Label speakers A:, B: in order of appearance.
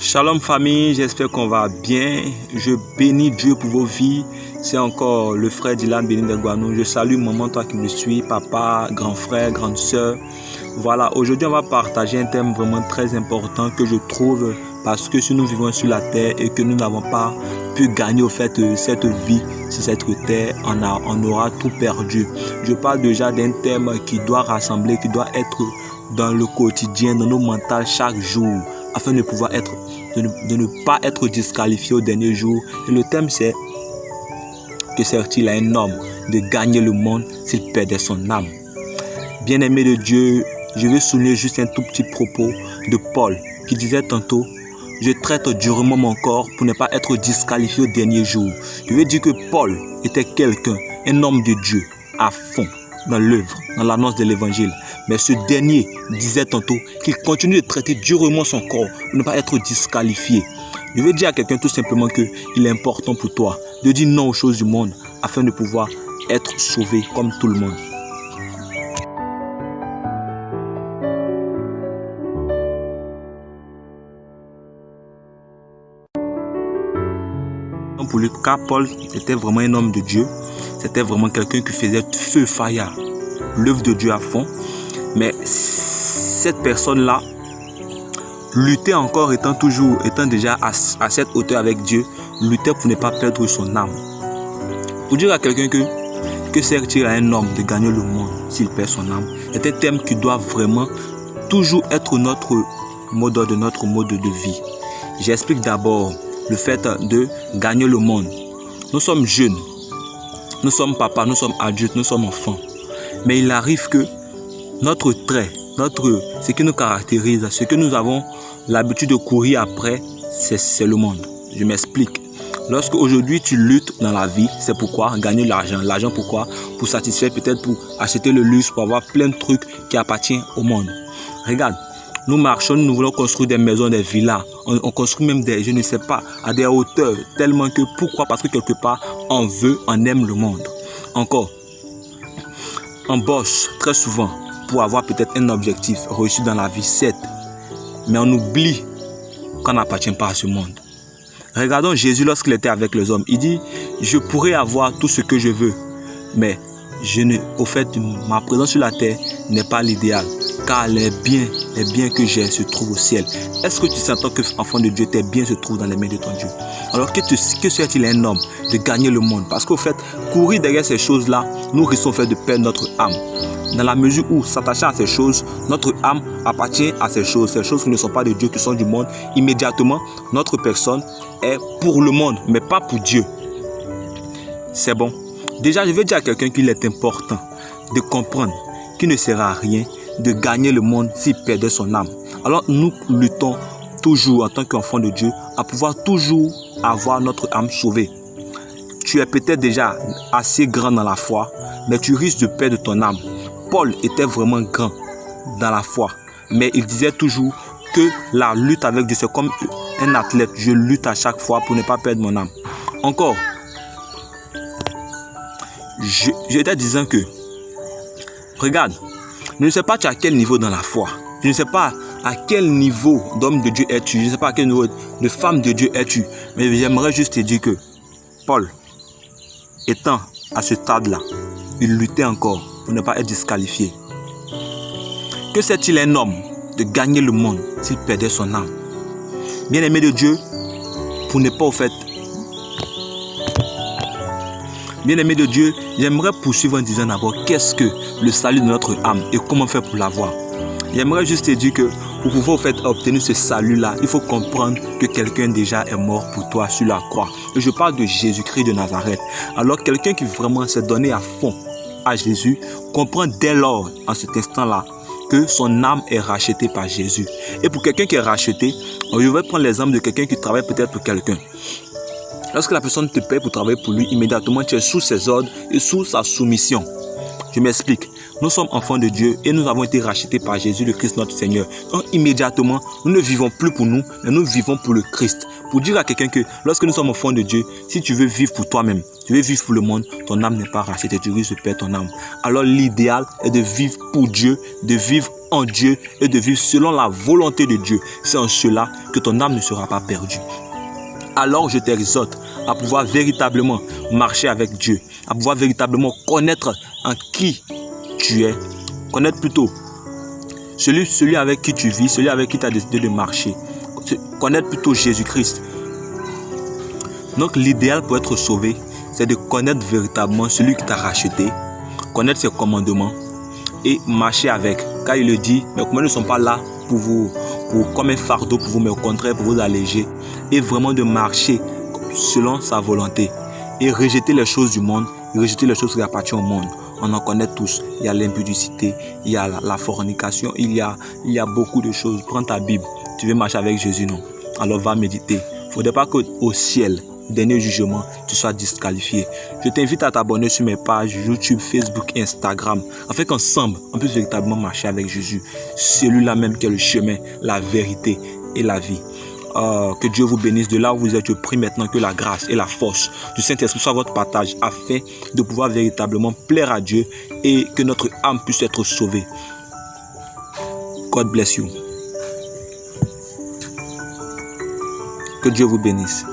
A: Shalom famille, j'espère qu'on va bien. Je bénis Dieu pour vos vies. C'est encore le frère Dylan Béni de Guanou. Je salue maman, toi qui me suis, papa, grand frère, grande soeur. Voilà, aujourd'hui on va partager un thème vraiment très important que je trouve, parce que si nous vivons sur la terre et que nous n'avons pas pu gagner au fait cette vie sur cette terre, on aura tout perdu. Je parle déjà d'un thème qui doit rassembler, qui doit être dans le quotidien, dans nos mentales chaque jour, afin de pouvoir de ne pas être disqualifié au dernier jour. Et le thème c'est: que sert-il à un homme de gagner le monde s'il perdait son âme? Bien-aimé de Dieu, je vais souligner juste un tout petit propos de Paul qui disait tantôt: je traite durement mon corps pour ne pas être disqualifié au dernier jour. Je veux dire que Paul était quelqu'un, un homme de Dieu à fond dans l'œuvre, dans l'annonce de l'évangile. Mais ce dernier disait tantôt qu'il continue de traiter durement son corps pour ne pas être disqualifié. Je veux dire à quelqu'un tout simplement qu'il est important pour toi de dire non aux choses du monde afin de pouvoir être sauvé comme tout le monde. Pour lui, car Paul était vraiment un homme de Dieu. C'était vraiment quelqu'un qui faisait feu fire, l'œuvre de Dieu à fond. Mais cette personne-là luttait encore, étant déjà à cette hauteur avec Dieu, luttait pour ne pas perdre son âme. Pour dire à quelqu'un que sert-il à un homme de gagner le monde s'il perd son âme, c'est un thème qui doit vraiment toujours être notre mode de vie. J'explique d'abord le fait de gagner le monde. Nous sommes jeunes, nous sommes papas, nous sommes adultes, nous sommes enfants. Mais il arrive que notre trait, ce qui nous caractérise, ce que nous avons l'habitude de courir après, c'est le monde. Je m'explique. Lorsque aujourd'hui tu luttes dans la vie, c'est pourquoi gagner l'argent. L'argent pourquoi? Pour satisfaire, peut-être pour acheter le luxe, pour avoir plein de trucs qui appartiennent au monde. Regarde, nous marchons, nous voulons construire des maisons, des villas. On construit même je ne sais pas, à des hauteurs. Tellement que, pourquoi? Parce que quelque part, on aime le monde. Encore, on bosse très souvent pour avoir peut-être un objectif reçu dans la vie, certes. Mais on oublie qu'on n'appartient pas à ce monde. Regardons Jésus lorsqu'il était avec les hommes. Il dit: je pourrais avoir tout ce que je veux, mais ma présence sur la terre n'est pas l'idéal, car les biens que j'ai se trouvent au ciel. Est-ce que tu sens en tant qu'enfant de Dieu, tes biens se trouvent dans les mains de ton Dieu? Alors que sert-il à un homme de gagner le monde? Parce qu'au fait, courir derrière ces choses-là, nous risquons de perdre notre âme. Dans la mesure où, s'attachant à ces choses, notre âme appartient à ces choses qui ne sont pas de Dieu, qui sont du monde, immédiatement, notre personne est pour le monde, mais pas pour Dieu. C'est bon. Déjà, je veux dire à quelqu'un qu'il est important de comprendre qu'il ne sert à rien de gagner le monde s'il perdait son âme. Alors, nous luttons toujours en tant qu'enfants de Dieu à pouvoir toujours avoir notre âme sauvée. Tu es peut-être déjà assez grand dans la foi, mais tu risques de perdre ton âme. Paul était vraiment grand dans la foi, mais il disait toujours que la lutte avec Dieu, c'est comme un athlète. Je lutte à chaque fois pour ne pas perdre mon âme. Encore, j'étais disant que, regarde, je ne sais pas tu es à quel niveau dans la foi. Je ne sais pas à quel niveau d'homme de Dieu es-tu. Je ne sais pas à quel niveau de femme de Dieu es-tu. Mais j'aimerais juste te dire que Paul, étant à ce stade-là, il luttait encore pour ne pas être disqualifié. Que sert-il à un homme de gagner le monde s'il perdait son âme? Bien-aimé de Dieu, pour ne pas au fait... Bien-aimé de Dieu, j'aimerais poursuivre en disant d'abord qu'est-ce que le salut de notre âme et comment faire pour l'avoir. J'aimerais juste te dire que pour pouvoir obtenir ce salut-là, il faut comprendre que quelqu'un déjà est mort pour toi sur la croix. Et je parle de Jésus-Christ de Nazareth. Alors quelqu'un qui vraiment s'est donné à fond à Jésus comprend dès lors, en cet instant-là, que son âme est rachetée par Jésus. Et pour quelqu'un qui est racheté, je vais prendre l'exemple de quelqu'un qui travaille peut-être pour quelqu'un. Lorsque la personne te paie pour travailler pour lui, immédiatement tu es sous ses ordres et sous sa soumission. Je m'explique. Nous sommes enfants de Dieu et nous avons été rachetés par Jésus le Christ notre Seigneur. Donc immédiatement, nous ne vivons plus pour nous, mais nous vivons pour le Christ. Pour dire à quelqu'un que lorsque nous sommes enfants de Dieu, si tu veux vivre pour toi-même, tu veux vivre pour le monde, ton âme n'est pas rachetée, tu risques de perdre ton âme. Alors l'idéal est de vivre pour Dieu, de vivre en Dieu et de vivre selon la volonté de Dieu. C'est en cela que ton âme ne sera pas perdue. Alors je t'exhorte à pouvoir véritablement marcher avec Dieu, à pouvoir véritablement connaître en qui tu es, connaître plutôt celui avec qui tu vis, celui avec qui tu as décidé de marcher, connaître plutôt Jésus-Christ. Donc l'idéal pour être sauvé, c'est de connaître véritablement celui qui t'a racheté, connaître ses commandements et marcher avec. Car il le dit, mes commandements ne sont pas là pour vous, comme un fardeau pour vous, mais au contraire pour vous alléger. Et vraiment de marcher selon sa volonté. Et rejeter les choses du monde, rejeter les choses qui appartiennent au monde. On en connaît tous. Il y a l'impudicité, il y a la fornication, il y a beaucoup de choses. Prends ta Bible. Tu veux marcher avec Jésus, non? Alors va méditer. Il ne faudrait pas qu'au ciel, dernier jugement, tu sois disqualifié. Je t'invite à t'abonner sur mes pages YouTube, Facebook et Instagram, afin qu'ensemble, on puisse véritablement marcher avec Jésus. Celui-là même qui est le chemin, la vérité et la vie. Que Dieu vous bénisse. De là où vous êtes, je prie maintenant que la grâce et la force du Saint-Esprit soient votre partage, afin de pouvoir véritablement plaire à Dieu et que notre âme puisse être sauvée. God bless you. Que Dieu vous bénisse.